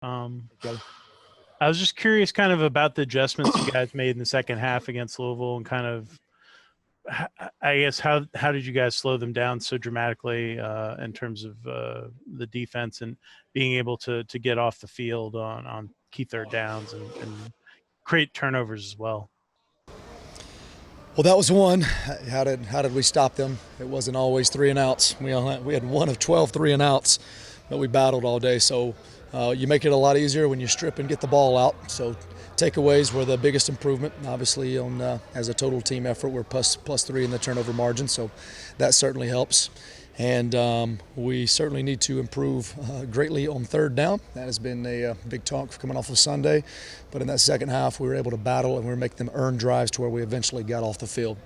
Okay. I was just curious kind of about the adjustments you guys made in the second half against Louisville and kind of, I guess, how did you guys slow them down so dramatically in terms of the defense and being able to get off the field on key third downs and create turnovers as well? Well, that was one. How did we stop them? It wasn't always 3 and outs. We had one of 12 3 and outs, but we battled all day. So you make it a lot easier when you strip and get the ball out. So takeaways were the biggest improvement. Obviously, on as a total team effort, we're plus 3 in the turnover margin, so that certainly helps. And we certainly need to improve greatly on third down. That has been a big talk coming off of Sunday. But in that second half, we were able to battle and we were making them earn drives to where we eventually got off the field.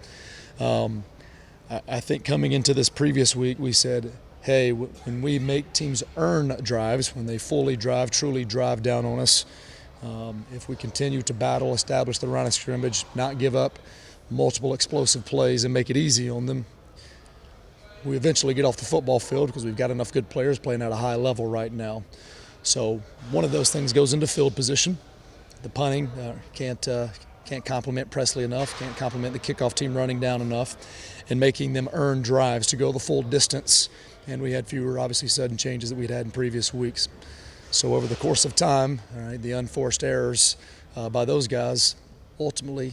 I think coming into this previous week, we said, hey, when we make teams earn drives, when they fully drive, truly drive down on us, if we continue to battle, establish the line of scrimmage, not give up multiple explosive plays and make it easy on them, we eventually get off the football field because we've got enough good players playing at a high level right now. So one of those things goes into field position. The punting can't compliment Presley enough, can't compliment the kickoff team running down enough, and making them earn drives to go the full distance. And we had fewer, obviously, sudden changes that we'd had in previous weeks. So over the course of time, all right, the unforced errors by those guys ultimately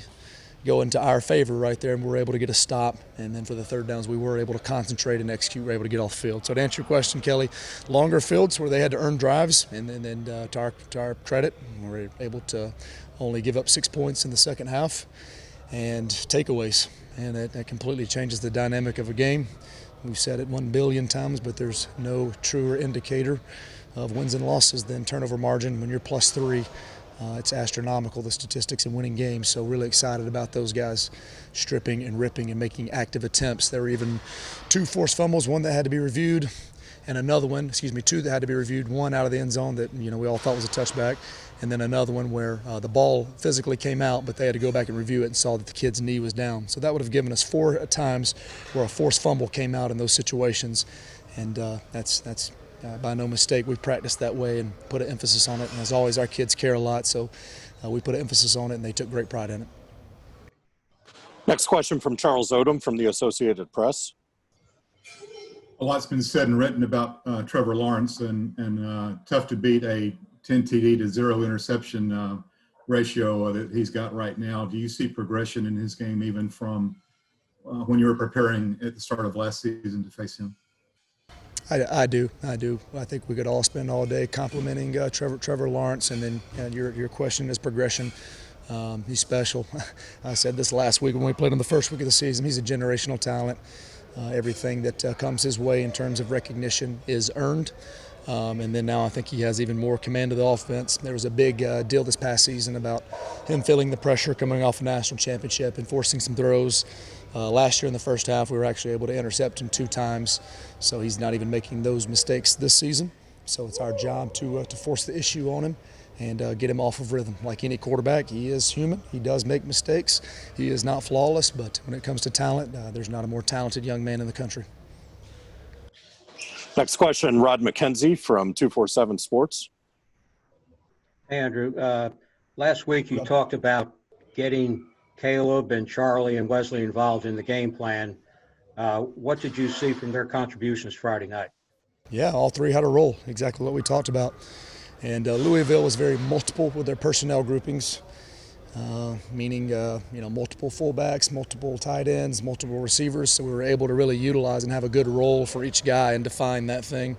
go into our favor right there, and we're able to get a stop. And then for the third downs, we were able to concentrate and execute. We were able to get off the field. So to answer your question, Kelly, longer fields where they had to earn drives, and then to our credit, we were able to only give up 6 points in the second half. And takeaways, and that completely changes the dynamic of a game. We've said it 1 billion times, but there's no truer indicator of wins and losses than turnover margin. When you're plus 3, it's astronomical, the statistics in winning games. So really excited about those guys stripping and ripping and making active attempts. There were even 2 forced fumbles, one that had to be reviewed, and another one, 2 that had to be reviewed, one out of the end zone that we all thought was a touchback, and then another one where the ball physically came out, but they had to go back and review it and saw that the kid's knee was down. So that would have given us 4 times where a forced fumble came out in those situations, and that's by no mistake. We practiced that way and put an emphasis on it. And as always, our kids care a lot, so we put an emphasis on it, and they took great pride in it. Next question from Charles Odom from the Associated Press. A lot's been said and written about Trevor Lawrence, and tough to beat a 10 TD to 0 interception ratio that he's got right now. Do you see progression in his game even from when you were preparing at the start of last season to face him? I do. I think we could all spend all day complimenting Trevor Lawrence, and then your question is progression. He's special. I said this last week when we played him the first week of the season. He's a generational talent. Everything that comes his way in terms of recognition is earned. And then now I think he has even more command of the offense. There was a big deal this past season about him feeling the pressure coming off a national championship and forcing some throws. Last year in the first half, we were actually able to intercept him 2 times, so he's not even making those mistakes this season. So it's our job to force the issue on him and get him off of rhythm. Like any quarterback, he is human. He does make mistakes. He is not flawless, but when it comes to talent, there's not a more talented young man in the country. Next question, Rod McKenzie from 247 Sports. Hey, Andrew. Last week you talked about getting Caleb and Charlie and Wesley involved in the game plan. What did you see from their contributions Friday night? Yeah, all 3 had a role, exactly what we talked about. And Louisville was very multiple with their personnel groupings, meaning multiple fullbacks, multiple tight ends, multiple receivers. So we were able to really utilize and have a good role for each guy and define that thing.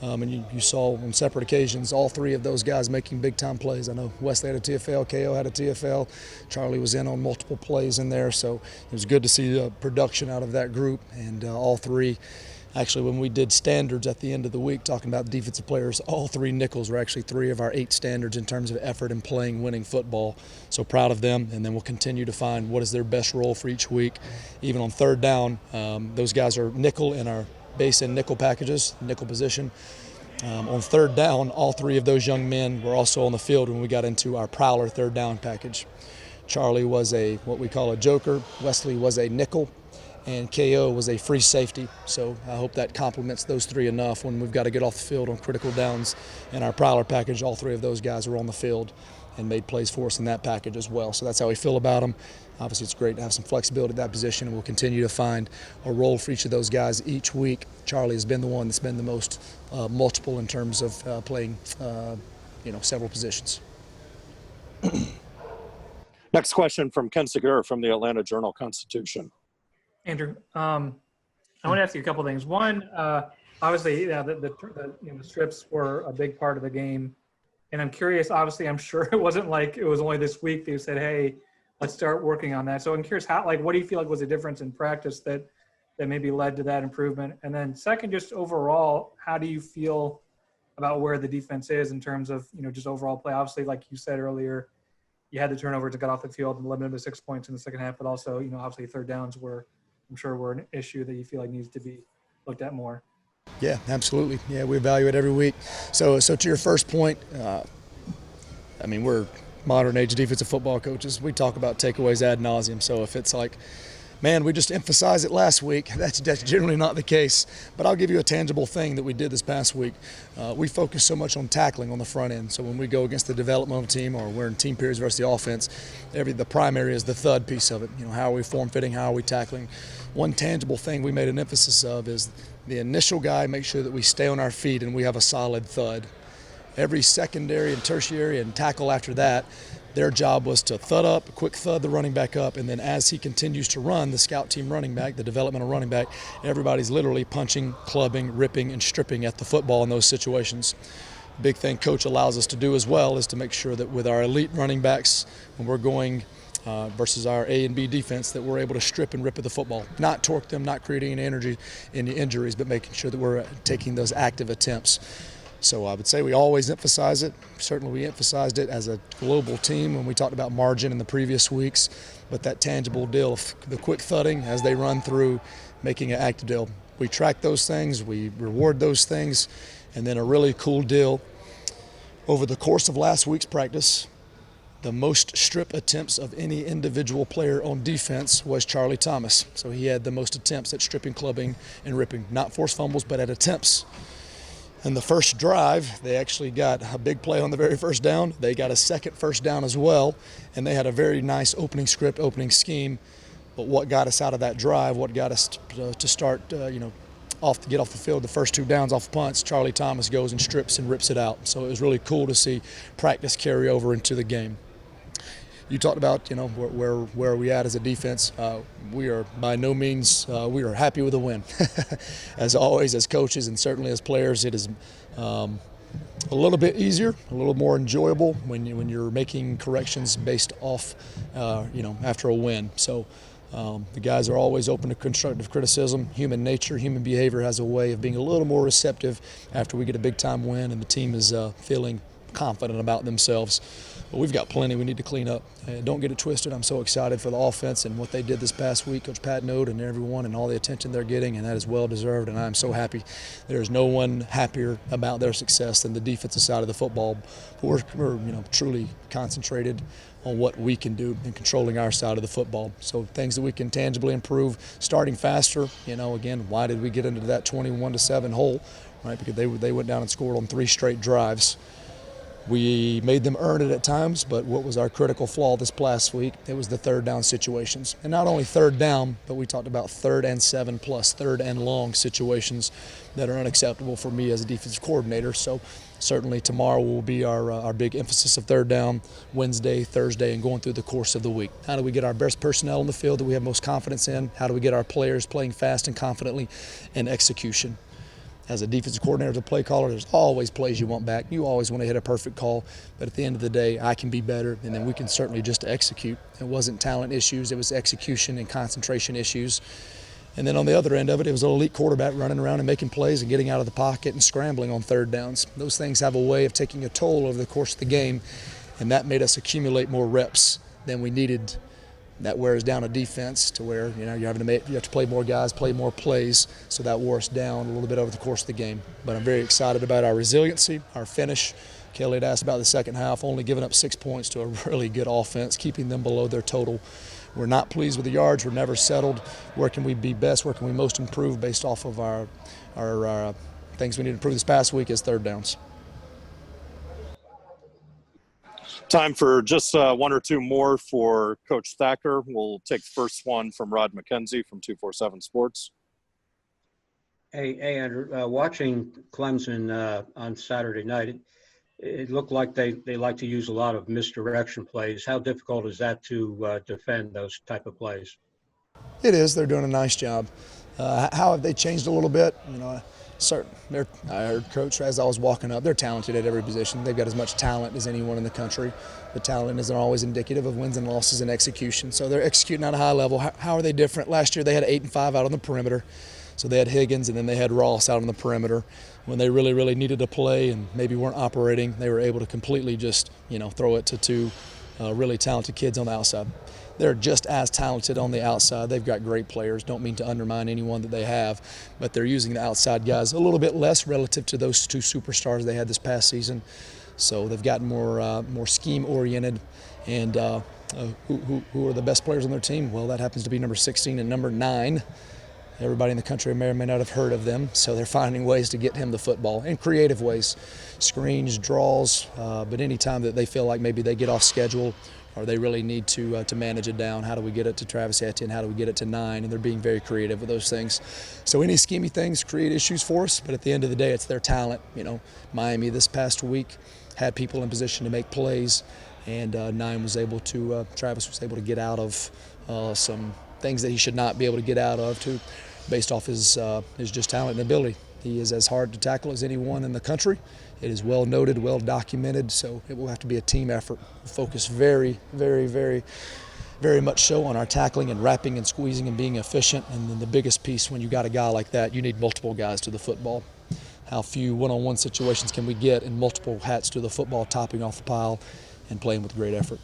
And you saw on separate occasions all 3 of those guys making big-time plays. I know Wesley had a TFL, KO had a TFL, Charlie was in on multiple plays in there. So it was good to see the production out of that group, and all 3. Actually, when we did standards at the end of the week, talking about defensive players, all 3 nickels were actually 3 of our 8 standards in terms of effort and playing winning football. So proud of them, and then we'll continue to find what is their best role for each week. Even on third down, those guys are nickel in our base and nickel packages, nickel position. On third down, all 3 of those young men were also on the field when we got into our prowler third down package. Charlie was what we call a joker, Wesley was a nickel, and KO was a free safety. So I hope that complements those three enough when we've got to get off the field on critical downs. In our Prowler package, all three of those guys were on the field and made plays for us in that package as well. So that's how we feel about them. Obviously, it's great to have some flexibility at that position, and we'll continue to find a role for each of those guys each week. Charlie has been the one that's been the most multiple in terms of playing, several positions. Next question from Ken Segura from the Atlanta Journal-Constitution. Andrew, I want to ask you a couple things. One, obviously, the strips were a big part of the game, and I'm curious. Obviously, I'm sure it wasn't like it was only this week that you said, "Hey, let's start working on that." So I'm curious, what do you feel like was the difference in practice that maybe led to that improvement? And then second, just overall, how do you feel about where the defense is in terms of just overall play? Obviously, like you said earlier, you had the turnovers to get off the field and limited to 6 points in the second half, but also obviously third downs were, I'm sure, were an issue that you feel like needs to be looked at more. Yeah, absolutely. Yeah, we evaluate every week. So to your first point, we're modern age defensive football coaches. We talk about takeaways ad nauseum. So if it's like, man, we just emphasized it last week, that's generally not the case. But I'll give you a tangible thing that we did this past week. We focus so much on tackling on the front end. So when we go against the developmental team or we're in team periods versus the offense, the primary is the thud piece of it. How are we form fitting? How are we tackling? One tangible thing we made an emphasis of is the initial guy, make sure that we stay on our feet and we have a solid thud. Every secondary and tertiary and tackle after that, their job was to thud up, quick thud the running back up, and then as he continues to run, the scout team running back, the developmental running back, everybody's literally punching, clubbing, ripping, and stripping at the football in those situations. Big thing coach allows us to do as well is to make sure that with our elite running backs, when we're going versus our A and B defense, that we're able to strip and rip at the football. Not torque them, not creating any injuries, but making sure that we're taking those active attempts. So I would say we always emphasize it. Certainly we emphasized it as a global team when we talked about margin in the previous weeks, but that tangible deal of the quick thudding as they run through, making an active deal. We track those things, we reward those things, and then a really cool deal. Over the course of last week's practice, the most strip attempts of any individual player on defense was Charlie Thomas. So he had the most attempts at stripping, clubbing, and ripping. Not forced fumbles, but at attempts. And the first drive, they actually got a big play on the very first down. They got a second first down as well, and they had a very nice opening script, opening scheme. But what got us out of that drive, what got us to start, get off the field, the first two downs off punts, Charlie Thomas goes and strips and rips it out. So it was really cool to see practice carry over into the game. You talked about, where are we at as a defense. We are by no means, we are happy with a win. As always, as coaches and certainly as players, it is a little bit easier, a little more enjoyable when you're making corrections based off, after a win. So the guys are always open to constructive criticism. Human nature, human behavior has a way of being a little more receptive after we get a big-time win and the team is feeling confident about themselves. But we've got plenty we need to clean up. Don't get it twisted. I'm so excited for the offense and what they did this past week, Coach Pat Note and everyone, and all the attention they're getting, and that is well-deserved, and I'm so happy. There's no one happier about their success than the defensive side of the football. We're truly concentrated on what we can do in controlling our side of the football. So things that we can tangibly improve, starting faster. Again, why did we get into that 21-7 hole, right? Because they went down and scored on 3 straight drives. We made them earn it at times, but what was our critical flaw this last week? It was the third down situations. And not only third down, but we talked about 3rd and 7 plus, third and long situations that are unacceptable for me as a defensive coordinator. So certainly tomorrow will be our big emphasis of third down, Wednesday, Thursday, and going through the course of the week. How do we get our best personnel on the field that we have most confidence in? How do we get our players playing fast and confidently, and execution? As a defensive coordinator, as a play caller, there's always plays you want back. You always want to hit a perfect call, but at the end of the day, I can be better, and then we can certainly just execute. It wasn't talent issues, it was execution and concentration issues. And then on the other end of it, it was an elite quarterback running around and making plays and getting out of the pocket and scrambling on third downs. Those things have a way of taking a toll over the course of the game, and that made us accumulate more reps than we needed. That wears down a defense to where you have to play more guys, play more plays, so that wore us down a little bit over the course of the game. But I'm very excited about our resiliency, our finish. Kelly had asked about the second half, only giving up 6 points to a really good offense, keeping them below their total. We're not pleased with the yards. We're never settled. Where can we be best? Where can we most improve based off of our things we need to improve this past week is third downs. Time for just one or two more for Coach Thacker. We'll take the first one from Rod McKenzie from 247 Sports. Hey, Andrew, watching Clemson on Saturday night, it looked like they like to use a lot of misdirection plays. How difficult is that to defend those type of plays? It is. They're doing a nice job. How have they changed a little bit? You know, I heard Coach as I was walking up, they're talented at every position. They've got as much talent as anyone in the country. The talent isn't always indicative of wins and losses and execution. So they're executing at a high level. How are they different? Last year they had 8 and 5 out on the perimeter. So they had Higgins and then they had Ross out on the perimeter. When they really, really needed to play and maybe weren't operating, they were able to completely just, throw it to two really talented kids on the outside. They're just as talented on the outside. They've got great players. Don't mean to undermine anyone that they have, but they're using the outside guys a little bit less relative to those two superstars they had this past season. So they've gotten more scheme-oriented. And who are the best players on their team? Well, that happens to be number 16 and number 9. Everybody in the country may or may not have heard of them, so they're finding ways to get him the football in creative ways, screens, draws, but any time that they feel like maybe they get off schedule or they really need to manage it down, how do we get it to Travis Etienne, how do we get it to 9, and they're being very creative with those things. So any schemey things create issues for us, but at the end of the day, it's their talent. Miami this past week had people in position to make plays, and Travis was able to get out of some things that he should not be able to get out of based off his just talent and ability. He is as hard to tackle as anyone in the country. It is well noted, well documented, so it will have to be a team effort. Focus very, very, very, very much so on our tackling and wrapping and squeezing and being efficient. And then the biggest piece, when you got a guy like that, you need multiple guys to the football. How few one-on-one situations can we get and multiple hats to the football, topping off the pile and playing with great effort.